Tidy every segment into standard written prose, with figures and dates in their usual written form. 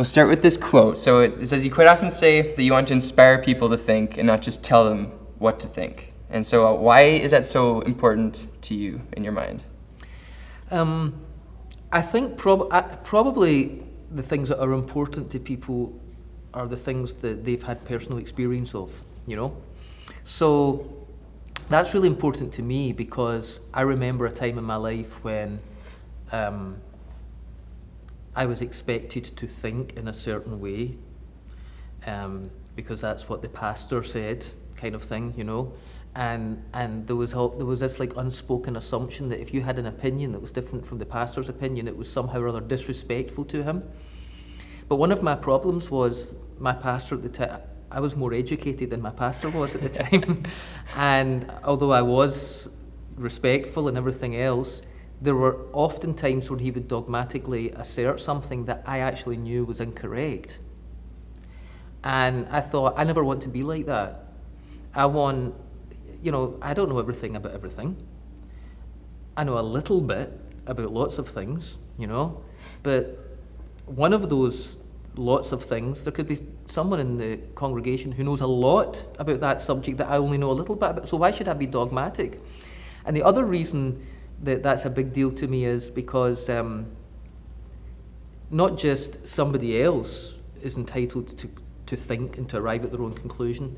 We'll start with this quote. So it says, you quite often say that you want to inspire people to think and not just tell them what to think. And so why is that so important to you in your mind? I think probably the things that are important to people are the things that they've had personal experience of, you know? So that's really important to me because I remember a time in my life when I was expected to think in a certain way because that's what the pastor said, kind of thing, you know? And there was this like unspoken assumption that if you had an opinion that was different from the pastor's opinion, it was somehow or other disrespectful to him. But one of my problems was my pastor at the time. I was more educated than my pastor was at the time, and although I was respectful and everything else, there were often times when he would dogmatically assert something that I actually knew was incorrect. And I thought, I never want to be like that. I want, you know, I don't know everything about everything. I know a little bit about lots of things, you know, but one of those lots of things, there could be someone in the congregation who knows a lot about that subject that I only know a little bit about, so why should I be dogmatic? And the other reason that that's a big deal to me is because not just somebody else is entitled to think and to arrive at their own conclusion,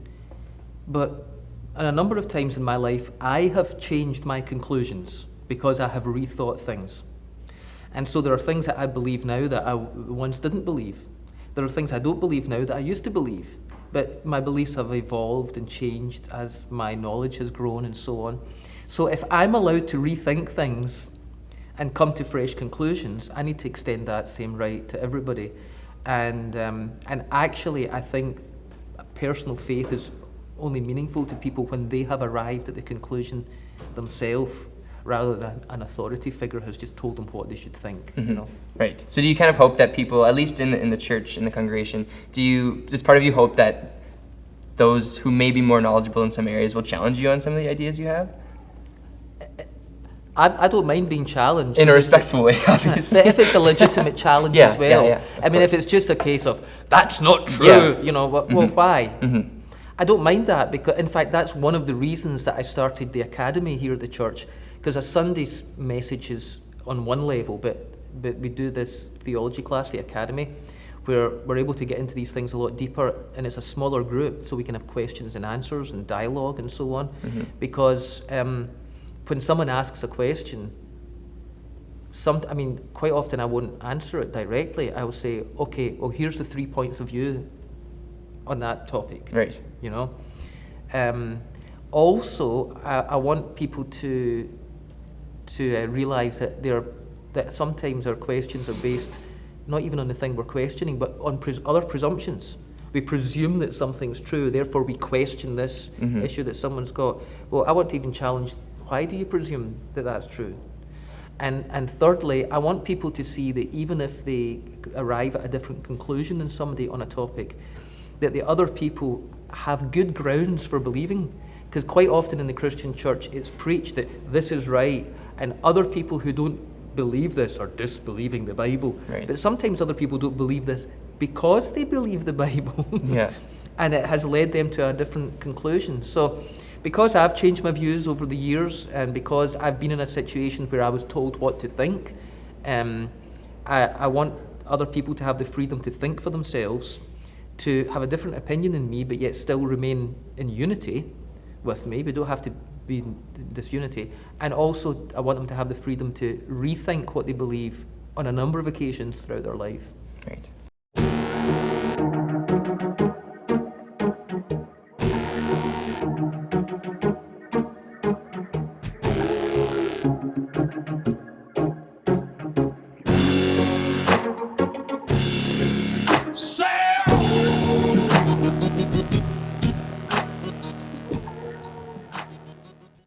but a number of times in my life, I have changed my conclusions because I have rethought things. And so there are things that I believe now that I once didn't believe. There are things I don't believe now that I used to believe. But my beliefs have evolved and changed as my knowledge has grown and so on. So if I'm allowed to rethink things and come to fresh conclusions, I need to extend that same right to everybody. And actually, I think personal faith is only meaningful to people when they have arrived at the conclusion themselves, rather than an authority figure has just told them what they should think. Mm-hmm. You know? Right. So do you kind of hope that people, at least in the church, in the congregation, does part of you hope that those who may be more knowledgeable in some areas will challenge you on some of the ideas you have? I don't mind being challenged. In a respectful way, obviously. But if it's a legitimate challenge as well. Yeah, I mean, if it's just a case of, that's not true, you know, well, why? Mm-hmm. I don't mind that, because in fact that's one of the reasons that I started the academy here at the church, because a Sunday's message is on one level, but we do this theology class, the academy, where we're able to get into these things a lot deeper, and it's a smaller group, so we can have questions and answers and dialogue and so on. Mm-hmm. Because when someone asks a question, quite often I won't answer it directly. I will say, okay, well, here's the 3 points of view on that topic. Right. You know. Also, I want people to realize that sometimes our questions are based not even on the thing we're questioning, but on other presumptions. We presume that something's true, therefore we question this issue that someone's got. Well, I want to even challenge, why do you presume that that's true? And thirdly, I want people to see that even if they arrive at a different conclusion than somebody on a topic, that the other people have good grounds for believing. Because quite often in the Christian church, it's preached that this is right, and other people who don't believe this are disbelieving the Bible. Right. But sometimes other people don't believe this because they believe the Bible. Yeah. And it has led them to a different conclusion. So because I've changed my views over the years, and because I've been in a situation where I was told what to think, I want other people to have the freedom to think for themselves, to have a different opinion than me, but yet still remain in unity with me. We don't have to be in disunity. And also, I want them to have the freedom to rethink what they believe on a number of occasions throughout their life. Right.